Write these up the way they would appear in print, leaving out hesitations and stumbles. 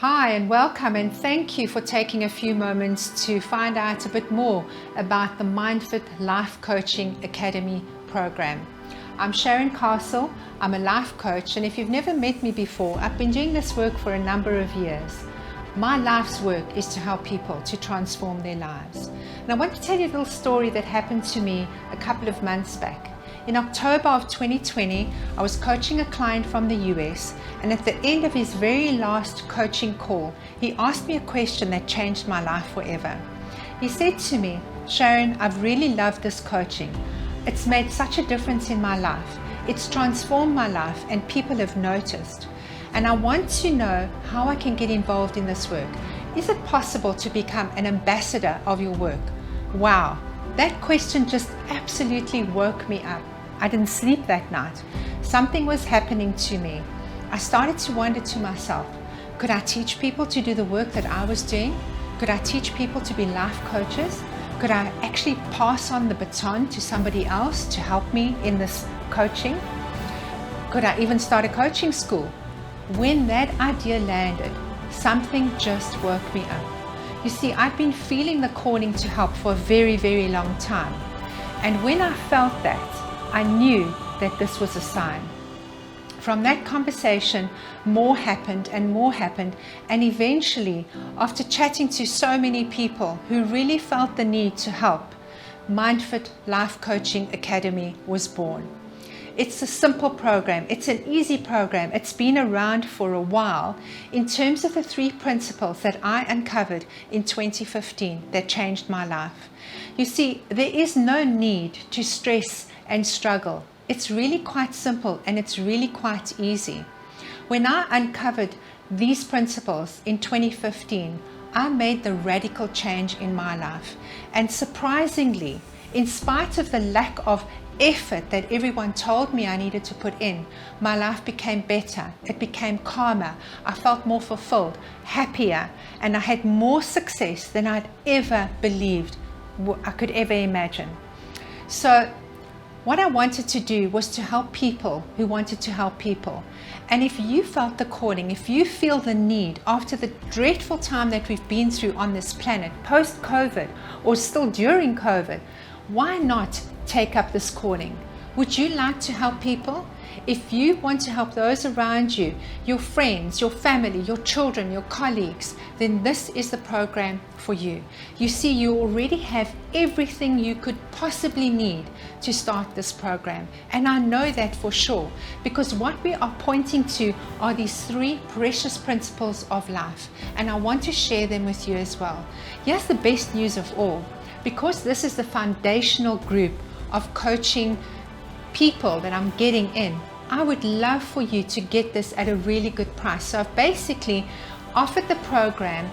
Hi and welcome, and thank you for taking a few moments to find out a bit more about the Mindfit Life Coaching Academy program. I'm Sharon Castle, I'm a life coach, and if you've never met me before, I've been doing this work for a number of years. My life's work is to help people to transform their lives. And I want to tell you a little story that happened to me a couple of months back. In October of 2020, I was coaching a client from the US, and at the end of his very last coaching call, he asked me a question that changed my life forever. He said to me, "Sharon, I've really loved this coaching. It's made such a difference in my life. It's transformed my life and people have noticed. And I want to know how I can get involved in this work. Is it possible to become an ambassador of your work?" Wow, that question just absolutely woke me up. I didn't sleep that night. Something was happening to me. I started to wonder to myself, could I teach people to do the work that I was doing? Could I teach people to be life coaches? Could I actually pass on the baton to somebody else to help me in this coaching? Could I even start a coaching school? When that idea landed, something just woke me up. You see, I've been feeling the calling to help for a very, very long time. And when I felt that, I knew that this was a sign. From that conversation, more happened, and eventually, after chatting to so many people who really felt the need to help, Mindfit Life Coaching Academy was born. It's a simple program, it's an easy program, it's been around for a while in terms of the 3 principles that I uncovered in 2015 that changed my life. You see, there is no need to stress and struggle. It's really quite simple and it's really quite easy. When I uncovered these principles in 2015, I made the radical change in my life. And surprisingly, in spite of the lack of effort that everyone told me I needed to put in, my life became better, it became calmer, I felt more fulfilled, happier, and I had more success than I'd ever believed I could ever imagine. So what I wanted to do was to help people who wanted to help people. And if you felt the calling, if you feel the need after the dreadful time that we've been through on this planet, post-COVID or still during COVID, why not take up this calling? Would you like to help people? If you want to help those around you, your friends, your family, your children, your colleagues, then this is the program for you. You see, you already have everything you could possibly need to start this program. And I know that for sure, because what we are pointing to are these 3 precious principles of life. And I want to share them with you as well. Here's the best news of all. Because this is the foundational group of coaching people that I'm getting in, I would love for you to get this at a really good price. So I've basically offered the program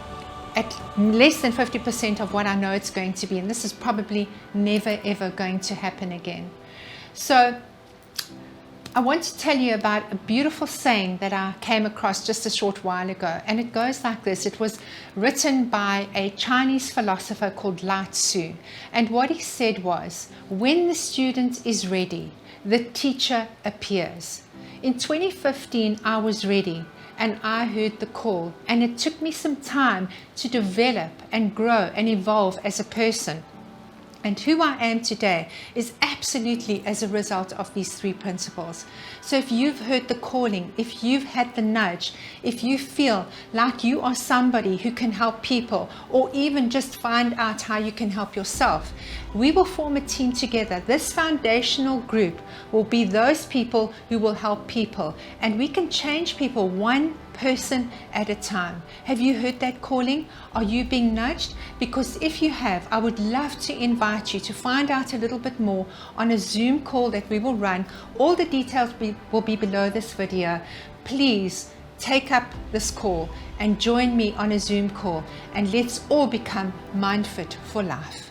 at less than 50% of what I know it's going to be, and this is probably never ever going to happen again. So I want to tell you about a beautiful saying that I came across just a short while ago, and it goes like this. It was written by a Chinese philosopher called Lao Tzu, and what he said was, when the student is ready, the teacher appears. In 2015, I was ready and I heard the call, and it took me some time to develop and grow and evolve as a person. And who I am today is absolutely as a result of these 3 principles. So if you've heard the calling, if you've had the nudge, if you feel like you are somebody who can help people, or even just find out how you can help yourself, we will form a team together. This foundational group will be those people who will help people, and we can change people one person at a time. Have you heard that calling? Are you being nudged? Because if you have, I would love to invite you to find out a little bit more on a Zoom call that we will run. All the details will be below this video. Please take up this call and join me on a Zoom call, and let's all become Mindfit for life.